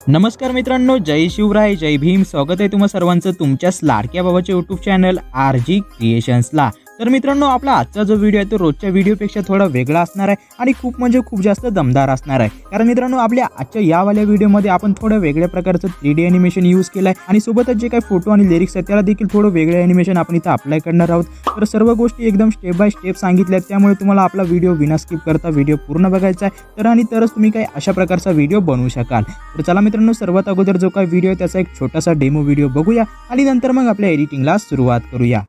नमस्कार मित्रांनो, जय शिवराय, जय भीम. स्वागत आहे तुम्हा सर्वांचं तुमच्याच लाडक्या बाबाच्या यूट्यूब चॅनल RG क्रिएशन्सला. तर मित्रांनो, आपला आजचा जो व्हिडिओ आहे तो रोजच्या व्हिडिओपेक्षा थोडा वेगळा असणार आहे आणि खूप म्हणजे खूप जास्त दमदार असणार आहे. कारण मित्रांनो, आपल्या आजच्या यावाल्या व्हिडिओमध्ये आपण थोडं वेगळ्या प्रकारचं 3D ॲनिमेशन यूज केलं आहे आणि सोबतच जे काही फोटो आणि लिरिक्स आहेत त्याला देखील थोडं वेगळं ॲनिमेशन आपण इथं अप्लाय करणार आहोत. तर सर्व गोष्टी एकदम स्टेप बाय स्टेप सांगितल्या आहेत, त्यामुळे तुम्हाला आपला व्हिडिओ विना स्किप करता व्हिडिओ पूर्ण बघायचा आहे. तरच तुम्ही काही अशा प्रकारचा व्हिडिओ बनवू शकाल. तर चला मित्रांनो, सर्वात अगोदर जो काही व्हिडिओ आहे त्याचा एक छोटासा डेमो व्हिडिओ बघूया आणि नंतर मग आपल्या एडिटिंगला सुरुवात करूया.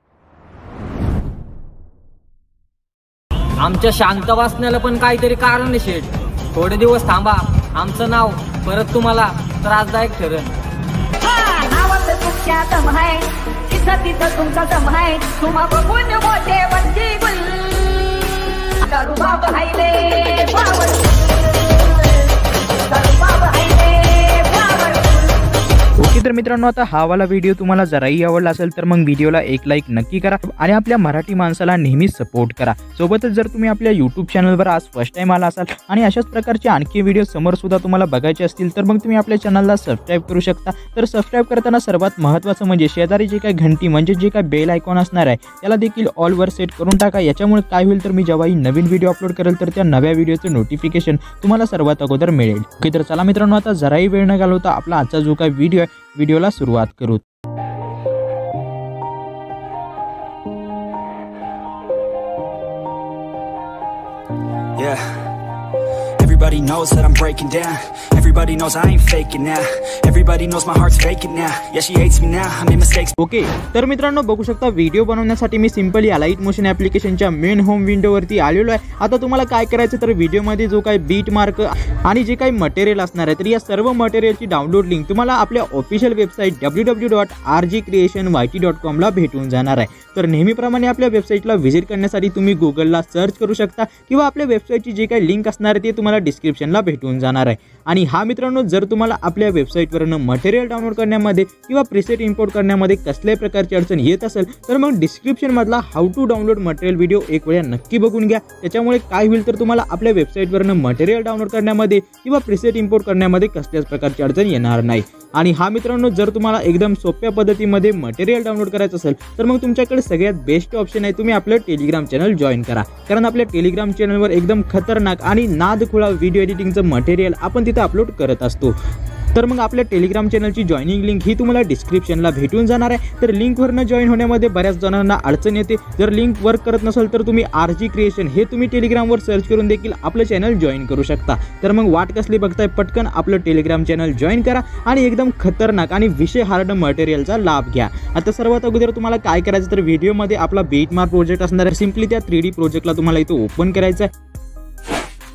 आमच्या शांत वाचण्याला पण काहीतरी कारण आहे शेठ. थोडे दिवस थांबा, आमचं नाव परत तुम्हाला त्रासदायक ठरेल. नावाचं तुमच्या दम आहे, तिथं तिथं तुमचा दम आहे. तुम्हा बघून मोठे वरची गुल करू बाब हायले पावर, करू बाब हायले पावर. ओके, तर मित्रांनो, आता हा वाला व्हिडिओ तुम्हाला जराही आवडला असेल तर मग व्हिडिओला एक लाईक नक्की करा आणि आपल्या मराठी माणसाला नेहमी सपोर्ट करा. सोबतच जर तुम्ही आपल्या यूट्यूब चॅनलवर आज फर्स्ट टाइम आला असाल आणि अशाच प्रकारचे आणखी व्हिडिओ समोर सुद्धा तुम्हाला बघायचे असतील तर मग तुम्ही आपल्या चॅनलला सबस्क्राईब करू शकता. तर सबस्क्राईब करताना सर्वात महत्त्वाचं म्हणजे शेजारी जे काही घंटी म्हणजे जे काही बेल आयकॉन असणार आहे त्याला देखील ऑलवर सेट करून टाका. याच्यामुळे काय होईल तर मी जेव्हाही नवीन व्हिडिओ अपलोड करेल तर त्या नव्या व्हिडिओचं नोटिफिकेशन तुम्हाला सर्वात अगोदर मिळेल. ओके, तर चला मित्रांनो, आता जराही वेळ न घालवता आपला आजचा जो काही व्हिडिओ आहे व्हिडिओला सुरुवात करू. Everybody knows that I'm breaking down. Everybody knows I ain't faking now. Everybody knows my heart's faking now. Yeah, she hates me now. I made mistakes. Okay, तर मित्रांनो, बघू शकता व्हिडिओ बनवण्यासाठी मी सिंपली अलाइट मोशन ॲप्लिकेशनच्या मेन होम विंडोवरती आलेलो आहे. आता तुम्हाला काय करायचं तर व्हिडिओमध्ये जो काही बीट मार्क आणि जे काही मटेरियल असणार आहे तर या सर्व मटेरियलची डाउनलोड लिंक तुम्हाला आपल्या ऑफिशियल वेबसाईट www.rgcreationyt.com ला भेटून जाणार आहे. तर नेहमीप्रमाणे आपल्या वेबसाईटला व्हिजिट करण्यासाठी तुम्ही गुगलला सर्च करू शकता किंवा आपल्या वेबसाईटची जे काही लिंक असणार आहे ते तुम्हाला डिस्क्रिप्शनला भेटून जाणार आहे. आणि हा मित्रांनो, जर तुम्हाला आपल्या वेबसाईटवरून मटेरियल डाउनलोड करण्यामध्ये किंवा प्रीसेट इम्पोर्ट करण्यामध्ये कसल्याही प्रकारची अडचण येत असेल तर मग डिस्क्रिप्शनमधला how to download material video एक वेळा नक्की बघून घ्या. त्याच्यामुळे काय होईल तर तुम्हाला आपल्या वेबसाईटवरून मटेरियल डाउनलोड करण्यामध्ये किंवा प्रीसेट इम्पोर्ट करण्यामध्ये कसल्याच प्रकारची अडचण येणार नाही. आणि हा मित्रांनो, जर तुम्हाला एकदम सोप्या पद्धतीमध्ये मटेरियल डाउनलोड करायचं असेल तर मग तुमच्याकडे सगळ्यात बेस्ट ऑप्शन आहे, तुम्ही आपलं टेलिग्राम चॅनल जॉईन करा. कारण आपल्या टेलिग्राम चॅनलवर एकदम खतरनाक आणि नादखुळा व्हिडिओ एडिटिंगचं मटेरियल आपण तिथे अपलोड करत असतो. तर मग आपल्या टेलिग्राम चॅनलची जॉईनिंग लिंक ही तुम्हाला डिस्क्रिप्शनला भेटून जाणार आहे. तर लिंकवरनं जॉईन होण्यामध्ये बऱ्याच जणांना अडचण येते. जर लिंक वर्क करत नसेल तर तुम्ही RG क्रिएशन हे तुम्ही टेलिग्रामवर सर्च करून देखील आपलं चॅनल जॉईन करू शकता. तर मग वाट कसली बघताय, पटकन आपलं टेलिग्राम चॅनल जॉईन करा आणि एकदम खतरनाक आणि विषय हार्ड मटेरियलचा लाभ घ्या. आता सर्वात अगोदर तुम्हाला काय करायचं तर व्हिडिओमध्ये आपला बीटमार्क प्रोजेक्ट असणार आहे. सिम्पली त्या 3D प्रोजेक्टला तुम्हाला इथं ओपन करायचं आहे.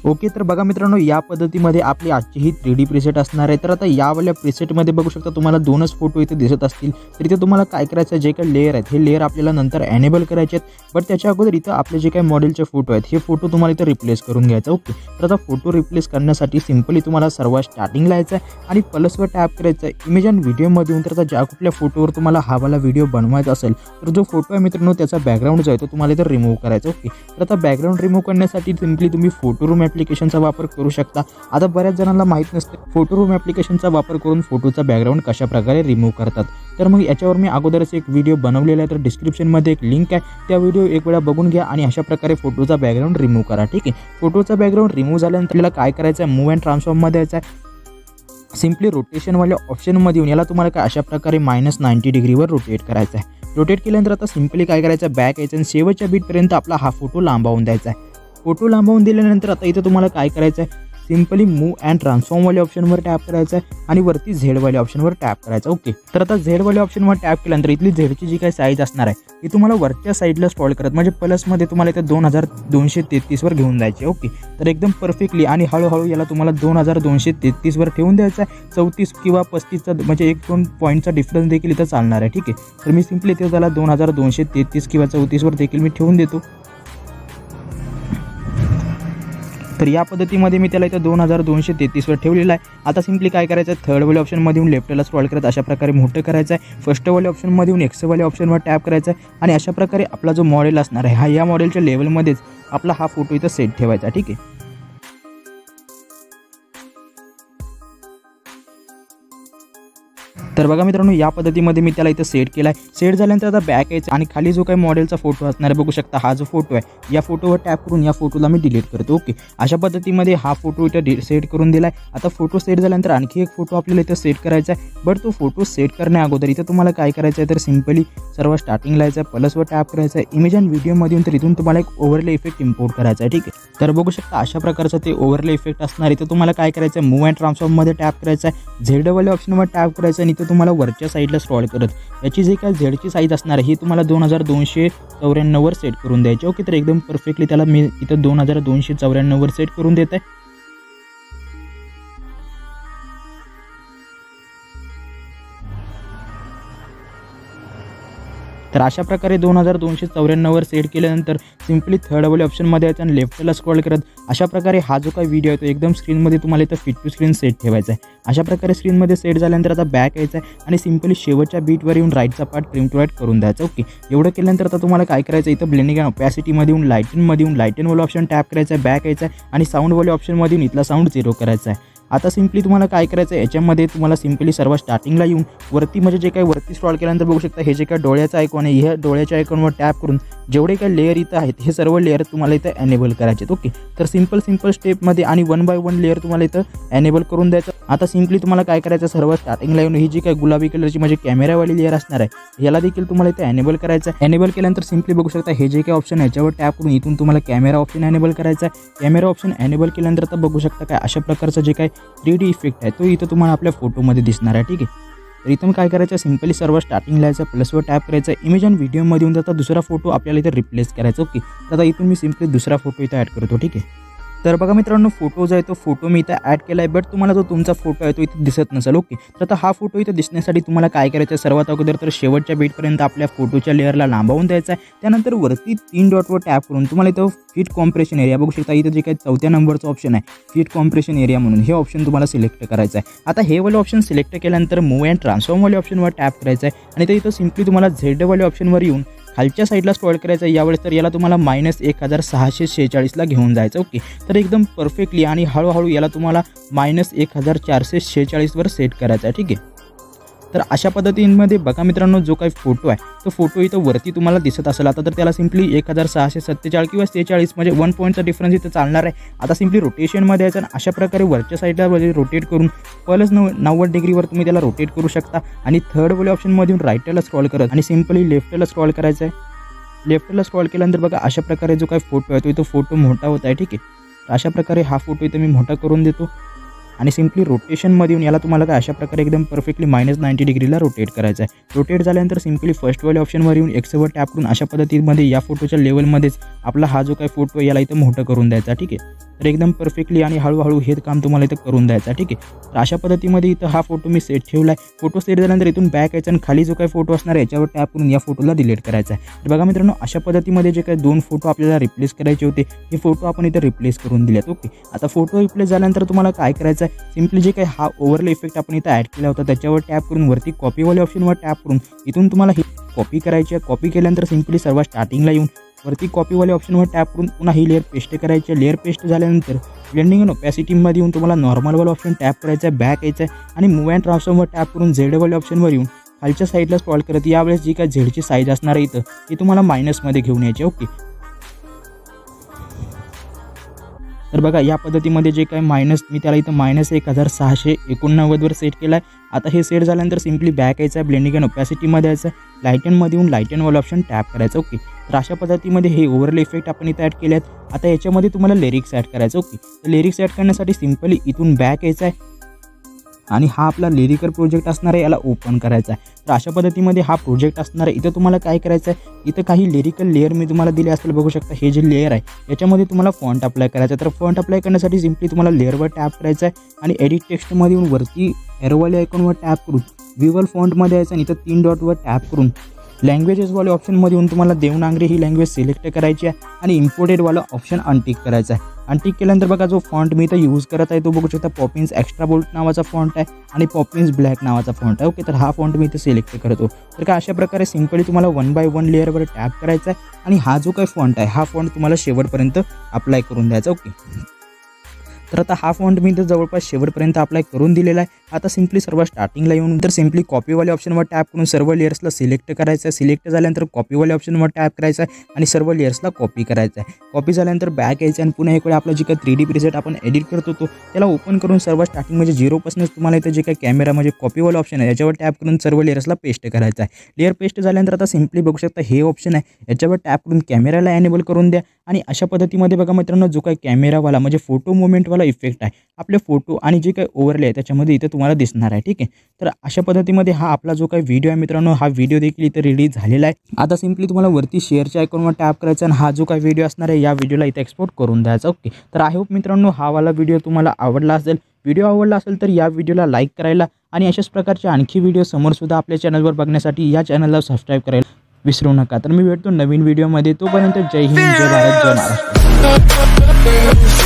ओके, तर बघा मित्रांनो, या पद्धतीमध्ये आपली आजची ही 3D प्रीसेट असणार आहे. तर आता यावाल्या प्रीसेटमध्ये बघू शकता तुम्हाला दोनच फोटो इथे दिसत असतील. तर इथे तुम्हाला काय करायचं आहे, जे काही लेअर आहेत हे लेअर आपल्याला नंतर एनेबल करायचे आहेत. बट त्याच्या अगोदर इथं आपले जे काही मॉडेलचे फोटो आहेत हे फोटो तुम्हाला इथं रिप्लेस करून घ्यायचा. ओके, तर आता फोटो रिप्लेस करण्यासाठी सिम्पली तुम्हाला सर्वात स्टार्टिंगला यायचं आहे आणि प्लसवर टॅप करायचं आहे इमेज अँड व्हिडिओमध्ये येऊन. तर आता ज्या कुठल्या फोटोवर तुम्हाला हा व्हिडिओ बनवायचा असेल तर जो फोटो आहे मित्रांनो त्याचा बॅकग्राऊंड जो आहे तो तुम्हाला इथं रिमूव्ह करायचा. ओके, तर आता बॅकग्राऊंड रिमूव्ह करण्यासाठी सिम्पली तुम्ही फोटो रूम ॲप्लिकेशनचा वापर करू शकता. आता बऱ्याच जणांना माहित नसते फोटो रूम ॲप्लिकेशनचा वापर करून फोटोचा बॅकग्राऊंड कशा प्रकारे रिमूव्ह करतात. तर मग याच्यावर मी अगोदरच एक व्हिडिओ बनवलेला आहे. तर डिस्क्रिप्शनमध्ये एक लिंक आहे, त्या व्हिडिओ एक वेळा बघून घ्या आणि अशा प्रकारे फोटोचा बॅकग्राऊंड रिमूव्ह करा. ठीक आहे, फोटोचा बॅकग्राऊंड रिमूव्ह झाल्यानंतर आपल्याला काय करायचं आहे, मूव्ह अँड ट्रान्सफॉर्ममध्ये यायचं आहे. सिम्पली रोटेशनवाल्या ऑप्शनमध्ये येऊन याला तुम्हाला काय अशा प्रकारे -90 डिग्रीवर रोटेट करायचं आहे. रोटेट केल्यानंतर आता सिम्पली काय करायचं, बॅक यायचं आणि शेवटच्या बीटपर्यंत आपला हा फोटो लांबवून द्यायचा आहे. फोटो लांबवून दिल्यानंतर आता इथं तुम्हाला काय करायचं आहे, सिम्पली मूव्ह अँड ट्रान्सफॉर्मवाल्या ऑप्शनवर टॅप करायचं आहे आणि वरती झेडवाल्या ऑप्शनवर टॅप करायचं. ओके, तर आता झेडवाल्या ऑप्शनवर टॅप केल्यानंतर इथली झेडची जी काही साईज असणार आहे ती तुम्हाला वरच्या साईडला स्क्रॉल करत म्हणजे प्लसमध्ये तुम्हाला इथं 2233वर घेऊन जायचे. ओके, तर एकदम परफेक्टली आणि हळूहळू याला तुम्हाला 2233वर ठेवून द्यायचं आहे. 34 किंवा 35चा म्हणजे 1-2 पॉईंटचा डिफरन्स देखील इथं चालणार आहे. ठीक आहे, तर मी सिम्पली इथे त्याला 2233 किंवा 34वर देखील मी ठेवून देतो. तर या पद्धतीमध्ये मी त्याला इथं 2233वर ठेवलेला आहे. आता सिम्पली काय करायचं, थर्ड वाले ऑप्शनमध्ये येऊन लेफ्टला स्क्रॉल करत अशा प्रकारे मोठं करायचं आहे. फर्स्ट वाले ऑप्शनमध्ये येऊन एक्स वाले ऑप्शनवर टॅप करायचं आहे आणि अशा प्रकारे आपला जो मॉडेल असणार आहे हा या मॉडेलच्या लेवलमध्येच आपला हा फोटो इथं सेट ठेवायचा. ठीक आहे, तर बघा मित्रांनो, या पद्धतीमध्ये मी त्याला इथं सेट केला आहे. सेट झाल्यानंतर आता बॅक यायचं आणि खाली जो काही मॉडेलचा फोटो असणार आहे बघू शकता, हा जो फोटो आहे या फोटोवर टॅप करून या फोटोला मी डिलीट करतो. ओके, अशा पद्धतीमध्ये हा फोटो इथं सेट करून दिला आहे. आता फोटो सेट झाल्यानंतर आणखी एक फोटो आपल्याला इथं सेट करायचा आहे. बट तो फोटो सेट करण्या अगोदर इथं तुम्हाला काय करायचं आहे तर सिम्पली सर्व स्टार्टिंगला यायचं आहे, प्लसवर टॅप करायचं आहे, इमेज अँड व्हिडिओमधून. तर इथून तुम्हाला एक ओव्हरले इफेक्ट इम्पोर्ट करायचा आहे. ठीक आहे, तर बघू शकता अशा प्रकारचं ते ओव्हरले इफेक्ट असणार. इथं तुम्हाला काय करायचं आहे, मूव्ह अँड ट्रान्सफॉर्ममध्ये टॅप करायचं आहे, झेडवाल्या ऑप्शनवर टॅप करायचं आणि इथं तुम्हाला वरच्या साईडला स्क्रॉल करत याची जे काय झेडची साईज असणार आहे ही तुम्हाला 2294 वर सेट करून द्यायची. ओके, तर एकदम परफेक्टली त्याला मी इथं 2294 वर सेट करून देत आहे. तर अशा प्रकारे 2294 वर सेट केल्यानंतर सिम्पली थर्ड वाले ऑप्शनमध्ये यायचं आणि लेफ्टला स्क्रॉल करत अशा प्रकारे हा जो काही व्हिडिओ आहे तो एकदम स्क्रीनमध्ये तुम्हाला इथं फिट टू स्क्रीन सेट ठेवायचा आहे. अशा प्रकारे स्क्रीनमध्ये सेट झाल्यानंतर आता बॅक यायचं आहे आणि सिम्पली शेवटच्या बीटवर येऊन राईटचा पार्ट ट्रिम टू राईट करून द्यायचा. ओके, एवढं केल्यानंतर आता तुम्हाला काय करायचं, इथं ब्लेंडिंग अँड ओपॅसिटीमध्ये येऊन लाईटनवाला ऑप्शन टॅप करायचा आहे, बॅक यायचा आहे आणि साऊंडवाले ऑप्शनमधून इथला साऊंड 0 करायचा आहे. आता सिम्पली तुम्हाला काय करायचं आहे, याच्यामध्ये तुम्हाला सिम्पली सर्व स्टार्टिंगला येऊन वरती म्हणजे जे काही वरती स्क्रॉल केल्यानंतर बघू शकता हे जे काही डोळ्याचा आयकॉन आहे, ह्या डोळ्याच्या आयकॉनवर टॅप करून जेवढे काही लेअर इथं आहेत हे सर्व लेअर तुम्हाला इथं एनेबल करायचे आहेत. ओके, तर सिम्पल स्टेपमध्ये आणि 1 बाय 1 लेअर तुम्हाला इथं एनेबल करून द्यायचं. आता सिम्पली तुम्हाला काय करायचं, सर्व स्टार्टिंगला येऊन ही जी काही गुलाबी कलरची म्हणजे कॅमेरावाली लेअर असणार आहे याला देखील तुम्हाला इथं एनेबल करायचं आहे. एनेबल केल्यानंतर सिम्पली बघू शकता हे जे काही ऑप्शन आहे याच्यावर टॅप करून इथून तुम्हाला कॅमेरा ऑप्शन एनेबल करायचा आहे. कॅमेरा ऑप्शन एनेबल केल्यानंतर आता बघू शकता काय अशा प्रकारचं जे काही 3D इफेक्ट आहे तो इथं तुम्हाला आपल्या फोटोमध्ये दिसणार आहे. ठीक आहे, तर इथं काय करायचं, सिम्पली सर्व स्टार्टिंगला यायचं, प्लसवर टॅप करायचं, इमेज अँड व्हिडिओमध्ये येऊन आता दुसरा फोटो आपल्याला इथं रिप्लेस करायचा. ओके, तर आता इथून मी सिम्पली दुसरा फोटो इथं ॲड करतो. ठीक आहे, तर बघा मित्रांनो, फोटो जो आहे तो फोटो मी इथं ॲड केला आहे, बट तुम्हाला जो तुमचा फोटो आहे तो इथे दिसत नसेल. ओके, तर आता हा फोटो इथं दिसण्यासाठी तुम्हाला काय करायचं, सर्वात अगोदर तर शेवटच्या बीटपर्यंत आपल्या फोटोच्या लेअरला लांबवून द्यायचा आहे. त्यानंतर वरती 3 डॉटवर टॅप करून तुम्हाला इथं फिट कॉम्प्रेशन एरिया बघू शकता, इथं जे काही 4थ्या नंबरचं ऑप्शन आहे फिट कॉम्प्रेशन एरिया म्हणून, हे ऑप्शन तुम्हाला सिलेक्ट करायचं आहे. आता हे वाले ऑप्शन सिलेक्ट केल्यानंतर मूव्ह अँड ट्रान्सफॉर्मवाले ऑप्शनवर टॅप करायचं आहे आणि इथं सिम्पली तुम्हाला झेडवाले ऑप्शनवर येऊन खालच्या साईडला स्क्रॉल करायचं आहे. यावेळेस तर याला तुम्हाला -1646ला घेऊन जायचं. ओके, तर एकदम परफेक्टली आणि हळूहळू याला तुम्हाला -1446 वर सेट करायचं आहे. ठीक आहे, तर अशा पद्धतीमध्ये बघा मित्रांनो, जो काही फोटो आहे तो फोटो इथं वरती तुम्हाला दिसत असेल. आता तर त्याला सिम्पली 1647 किंवा 46 म्हणजे 1 पॉईंटचा डिफरन्स इथं चालणार आहे. आता सिम्पली रोटेशनमध्ये यायचं आणि अशा प्रकारे वरच्या साईडला रोटेट करून प्लस 90 डिग्रीवर तुम्ही त्याला रोटेट करू शकता आणि थर्ड वाले ऑप्शनमधून राईटला स्क्रॉल करत आणि सिम्पली लेफ्टला स्क्रॉल करायचं आहे. लेफ्टला स्क्रॉल केल्यानंतर बघा अशा प्रकारे जो काही फोटो आहे तो इथं फोटो मोठा होत आहे. ठीक आहे, तर अशा प्रकारे हा फोटो इथं मी मोठा करून देतो आणि सिम्पली रोटेशनमध्ये येऊन याला तुम्हाला काय अशा प्रकारे एकदम परफेक्टली -90 डिग्रीला रोटेट करायचं आहे. रोटेट झाल्यानंतर सिम्पली फर्स्टवाले ऑप्शनवर येऊन एक्सवर टॅप करून अशा पद्धतीमध्ये या फोटोच्या लेवलमध्येच आपला हा जो काही फोटो याला इथं मोठं करून द्यायचा. ठीक आहे, तर एकदम परफेक्टली आणि हळूहळू हे काम तुम्हाला इथं करून द्यायचं. ठीक आहे, तर अशा पद्धतीमध्ये इथं हा फोटो मी सेट ठेवला आहे. फोटो सेट झाल्यानंतर इथून बॅक यायचं आणि खाली जो काही फोटो असणार आहे याच्यावर टॅप करून या फोटोला डिलीट करायचा आहे. तर बघा मित्रांनो, अशा पद्धतीमध्ये जे काही 2 फोटो आपल्याला रिप्लेस करायचे होते हे फोटो आपण इथं रिप्लेस करून दिलेत. ओके, आता फोटो रिप्लेस झाल्यानंतर तुम्हाला काय करायचं आहे, सिम्पली जे काही हा ओव्हरले इफेक्ट आपण इथं ॲड केला होता त्याच्यावर टॅप करून वरती कॉपीवाले ऑप्शनवर टॅप करून इथून तुम्हाला ही कॉपी करायची आहे. कॉपी केल्यानंतर सिम्पली सर्व स्टार्टिंगला येऊन वरती कॉपीवाले ऑप्शनवर टॅप करून पुन्हा ही लेअर पेस्ट करायची आहे. लेअर पेस्ट झाल्यानंतर ब्लेंडिंग अँड ओपॅसिटीमध्ये येऊन तुम्हाला नॉर्मलवाला ऑप्शन टॅप करायचा आहे, बॅक यायचं आहे आणि मूव्ह अँड ट्रान्सफॉर्मवर टॅप करून झेडवाले ऑप्शनवर येऊन खालच्या साईडला स्क्रॉल करत यावेळेस जी काय झेडची साईज असणार आहे इथं ती तुम्हाला मायनसमध्ये घेऊन यायची. ओके, तर बघा या पद्धतीमध्ये जे काय मायनस मी त्याला इथं -1689 वर सेट केला आहे. आता हे सेट झाल्यानंतर सिम्पली बॅक यायचं आहे, ब्लेंडिंग अँड ओपॅसिटीमध्ये यायचं, लाईटनमध्ये येऊन लाईटनवाला ऑप्शन टॅप करायचं. ओके, तर अशा पद्धतीमध्ये हे ओव्हरले इफेक्ट आपण इथं ॲड केले आहेत. आता याच्यामध्ये तुम्हाला लिरिक्स ॲड करायचं. ओके, तर लिरिक्स ॲड करण्यासाठी सिम्पली इथून बॅक यायचं आहे आणि हा आपला लिरिकल प्रोजेक्ट असणार आहे याला ओपन करायचा आहे. तर अशा पद्धतीमध्ये हा प्रोजेक्ट असणार आहे. इथं तुम्हाला काय करायचं आहे, इथं काही लिरिकल लेअर मी तुम्हाला दिले असतील बघू शकता. हे जे लेअर आहे याच्यामध्ये तुम्हाला फॉन्ट अप्लाय करायचा आहे. तर फॉन्ट अप्लाय करण्यासाठी सिम्पली तुम्हाला लेअरवर टॅप करायचं आहे आणि एडिट टेक्स्टमध्ये येऊन वरती एरोवाले आयकॉनवर टॅप करून विवल फॉन्टमध्ये यायचं आणि इथं 3 डॉटवर टॅप करून लँग्वेजेसवाले ऑप्शनमध्ये येऊन तुम्हाला देवनागरी ही लँग्वेज सिलेक्ट करायची आहे आणि इम्पोर्टेडवाला ऑप्शन अनटिक करायचा आहे. अनटिक केल्यानंतर बघा जो फॉन्ट मी इथं यूज करत आहे तो बघू शकता पॉपिन्स एक्स्ट्रा बोल्ट नावाचा फॉन्ट आहे आणि पॉपिन्स ब्लॅक नावाचा फॉन्ट आहे. ओके, तर हा फॉन्ट मी इथं सिलेक्ट करतो. तर काय अशा प्रकारे सिम्पली तुम्हाला 1 बाय 1 लेअरवर टॅप करायचा आहे आणि हा जो काही फॉन्ट आहे हा फॉन्ट तुम्हाला शेवटपर्यंत अप्लाय करून द्यायचा. ओके, तर आता हा फॉन्ट मी इथं जवळपास शेवटपर्यंत अप्लाय करून दिलेला आहे. आता सिम्पली सर्व स्टार्टिंगला येऊन तर सिम्पली कॉपीवाले ऑप्शनवर टॅप करून सर्व लेयर्सला सिलेक्ट करायचं आहे. सिलेक्ट झाल्यानंतर कॉपीवाले ऑप्शनवर टॅप करायचं आहे आणि सर्व लेयर्सला कॉपी करायचं आहे. कॉपी झाल्यानंतर बॅक यायचं आणि पुन्हा इकडे आपला जे काही 3D प्रीसेट आपण एडिट करतो तो त्याला ओपन करून सर्व स्टार्टिंग म्हणजे 0पासूनच तुम्हाला इथं जे काही कॅमेरा म्हणजे कॉपीवाला ऑप्शन आहे याच्यावर टॅप करून सर्व लेयर्सला पेस्ट करायचं आहे. लेयर पेस्ट झाल्यानंतर आता सिम्पली बघू शकता हे ऑप्शन आहे याच्यावर टॅप करून कॅमेराला एनेबल करून द्या आणि अशा पद्धतीमध्ये बघा मित्रांनो जो काही कॅमेरावाला म्हणजे फोटो मोमेंटवाला इफेक्ट आहे आपले फोटो आणि जे काही ओव्हरले आहे त्याच्यामध्ये इथे तुम्हाला दिसणार आहे. ठीक आहे, तर अशा पद्धतीमध्ये हा आपला जो काही व्हिडिओ आहे मित्रांनो हा व्हिडिओ देखील इथे रेडी झालेला आहे. आता सिम्पली तुम्हाला वरती शेअरच्या आयकॉनवर टॅप करायचा आणि हा जो काही व्हिडिओ असणार आहे या व्हिडिओला इथे एक्सपोर्ट करून द्यायचा. ओके, तर आय होप मित्रांनो हा वाला व्हिडिओ तुम्हाला आवडला असेल. व्हिडिओ आवडला असेल तर या व्हिडिओला लाईक करायला आणि अशाच प्रकारचे आणखी व्हिडिओ समोरसुद्धा आपल्या चॅनलवर बघण्यासाठी या चॅनलला सबस्क्राईब करायला विसरू नका. तर मी भेटतो नवीन व्हिडिओमध्ये. तोपर्यंत जय हिंद, जय भारत, जय महाराष्ट्र.